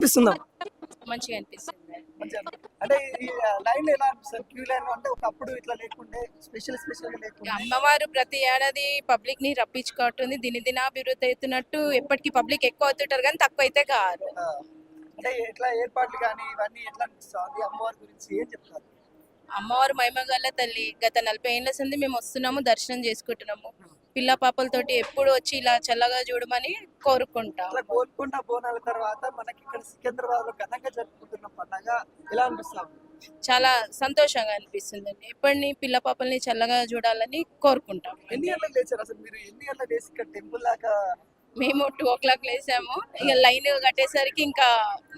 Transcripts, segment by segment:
అనిపిస్తుందా? మంచిగా అనిపిస్తుంది. మంచిగా అంటే ఈ లైన్ ఎలా అనిపిస్తుంది? క్యూ లైన్ అంటే ఒకప్పుడు ఇట్లా లేకుండే స్పెషల్ గా లేకుండే. అమ్మవారు ప్రతి ఏడాది పబ్లిక్ ని రప్పించుకుంటుంది. దినదినాభివృద్ధి అవుతున్నట్టు ఎప్పటికీ పబ్లిక్ ఎక్కువ అవుతుంటారు కానీ తక్కువ అయితే కాదు. ఆ, అంటే ఎట్లా ఏర్పాట్లు కానీ ఇవన్నీ ఎట్లా అనిపిస్తుంది? అమ్మవారి గురించి ఏం చెప్తారు? అమ్మవారు మహిమగల తల్లి. గత 40 ఏళ్ల సంది మేము వస్తున్నాము, దర్శనం చేసుకుంటున్నాము. పిల్ల పాపలతోటి ఎప్పుడు వచ్చి ఇలా చల్లగా చూడమని కోరుకుంటాం. అట్లా గోల్కొండ బోనాల తర్వాత మనకి ఇక్కడ సికింద్రాబాద్ లో ఘనంగా జరుపుకుంటున్న పండగ ఎలా అనిపిస్తాం? చాలా సంతోషంగా అనిపిస్తుందండి. ఎప్పటిని పిల్ల పాపల్ని చల్లగా చూడాలని కోరుకుంటాం. ఎన్ని గంటలకు లేచారు అసలు మీరు? ఎన్ని గంటలకు లేచి ఇక్కడ టెంపుల్ దాకా? మేము 2 o'clock లేసాము. ఇక లైన్ కట్టేసరికి ఇంకా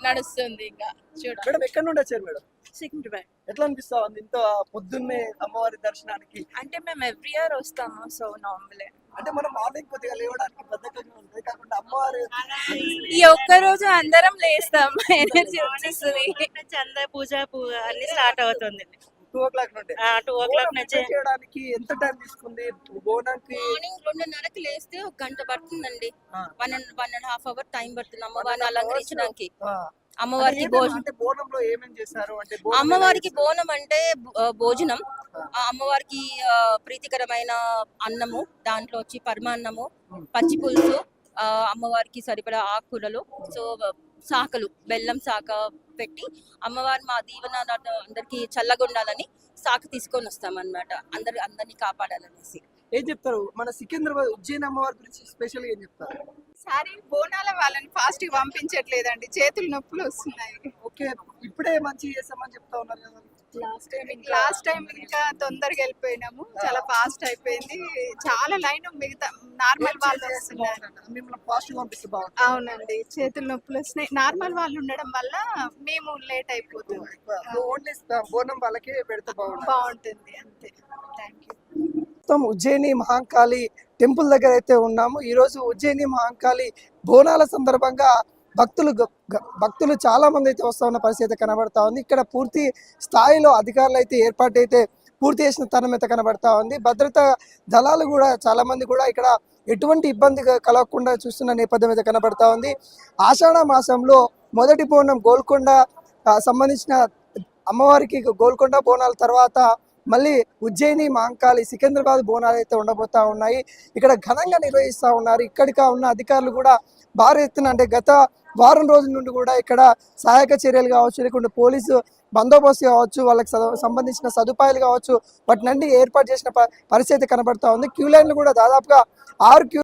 నడుస్తుంది. ఇంకా చూడాలి. మేడం ఎక్కడ నుండి వచ్చారు మేడం? సికింద్రాబాద్ ఎట్లా అనిపిస్తా ఉంది ఇంత పొద్దున్నే అమ్మవారి దర్శనానికి? అంటే మేము ఎవ్రీ ఇయర్ వస్తాము, సో నార్మలే. అంటే మనం మార్నింగ్ కొద్దిగా లేవడానికి బద్ధకంగా ఉంటుంది, కాకుండా అమ్మవారి ఈ ఒక్క రోజు అందరం లేస్తాం, ఎనర్జీ వచ్చేస్తుంది. చంద పూజ అన్ని స్టార్ట్ అవుతుంది 2 o'clock నుండి. 2 o'clock బోనం నుంచి. prepare చేయడానికి ఎంత టైం తీసుకుంది? బోనానికి మార్నింగ్ 2:30కి లేస్తే 1 గంట పడుతుందండి. ఆ. 1.5 hour టైం పడుతుంది అమ్మవారిని అలంకరించడానికి. ఆ, అమ్మవారికి అంటే ఏమేమి- అంటే బోనంలో ఏమేం చేశారు? అంటే బోనం అమ్మవారికి ఎలా చేశారు? బోనం అంటే భోజనం. అమ్మవారికి ప్రీతికరమైన అన్నము, దాంట్లో వచ్చి పరమాన్నము, పచ్చి పులుసు, అమ్మవారికి సరిపడా ఆకుకూరలు, సో శాఖలు, బెల్లం శాఖ పెట్టి అమ్మవారి మా దీవెన అందరికి చల్లగా ఉండాలని శాఖ తీసుకొని వస్తాం అన్నమాట. అందరినీ కాపాడాలనేసి. ఏం చెప్తారు? మన సికింద్రాబాద్ ఉజ్జయిని అమ్మవారి గురించి స్పెషల్ గా ఏం చెప్తారు? సారీ బోనాల వాళ్ళని ఫాస్ట్ గా పంపించట్లేదండి, చేతులు నొప్పులు వస్తున్నాయి. ఓకే, ఇప్పుడే మంచి చేస్తామని చెప్తా ఉన్నారు కదా. లాస్ట్ టైం ఇంకా తొందరగా వెళ్ళిపోయినాము, చాలా ఫాస్ట్ అయిపోయింది. చాలా లైన్ మిగతా నార్మల్ వాళ్ళు వస్తున్నారు. మిమ్మల్ని ఫాస్ట్ గా పంపిస్తే బాగుంటుంది. అవునండి, చేతులు నొప్పులు వస్తున్నాయి. నార్మల్ వాళ్ళు ఉండడం వల్ల మేము లేట్ అయిపోతుంది. ఓన్లీ బోనం వాళ్ళకి పెడితే బాగుంటుంది. బాగుంటుంది అంతే. Thank you. మొత్తం ఉజ్జయిని మహాంకాళి టెంపుల్ దగ్గర అయితే ఉన్నాము. ఈ రోజు ఉజ్జయిని మహాంకాళి బోనాల సందర్భంగా భక్తులు చాలా మంది అయితే వస్తా ఉన్న పరిస్థితి కనబడతా ఉంది. ఇక్కడ పూర్తి స్థాయిలో అధికారులు అయితే ఏర్పాటు అయితే పూర్తి చేసిన తరుణం అయితే కనబడతా ఉంది. భద్రతా దళాలు కూడా చాలా మంది కూడా ఇక్కడ ఎటువంటి ఇబ్బంది కలగకుండా చూస్తున్న నేపథ్యం అయితే కనబడతా ఉంది. ఆషాఢ మాసంలో మొదటి బోనం గోల్కొండ సంబంధించిన అమ్మవారికి గోల్కొండ బోనాల తర్వాత మళ్ళీ ఉజ్జయిని మహంకాళి సికింద్రాబాద్ బోనాలు అయితే ఉండబోతా ఉన్నాయి. ఇక్కడ ఘనంగా నిర్వహిస్తూ ఉన్నారు. ఇక్కడికి ఉన్న అధికారులు కూడా భారీ ఎత్తున, అంటే గత వారం రోజుల నుండి కూడా ఇక్కడ సహాయక చర్యలు కావచ్చు, లేకుంటే పోలీసు బందోబస్తు కావచ్చు, వాళ్ళకి సంబంధించిన సదుపాయాలు కావచ్చు, వాటి నుండి ఏర్పాటు చేసిన పరిస్థితి కనబడతా ఉంది. క్యూ లైన్లు కూడా దాదాపుగా 6 క్యూ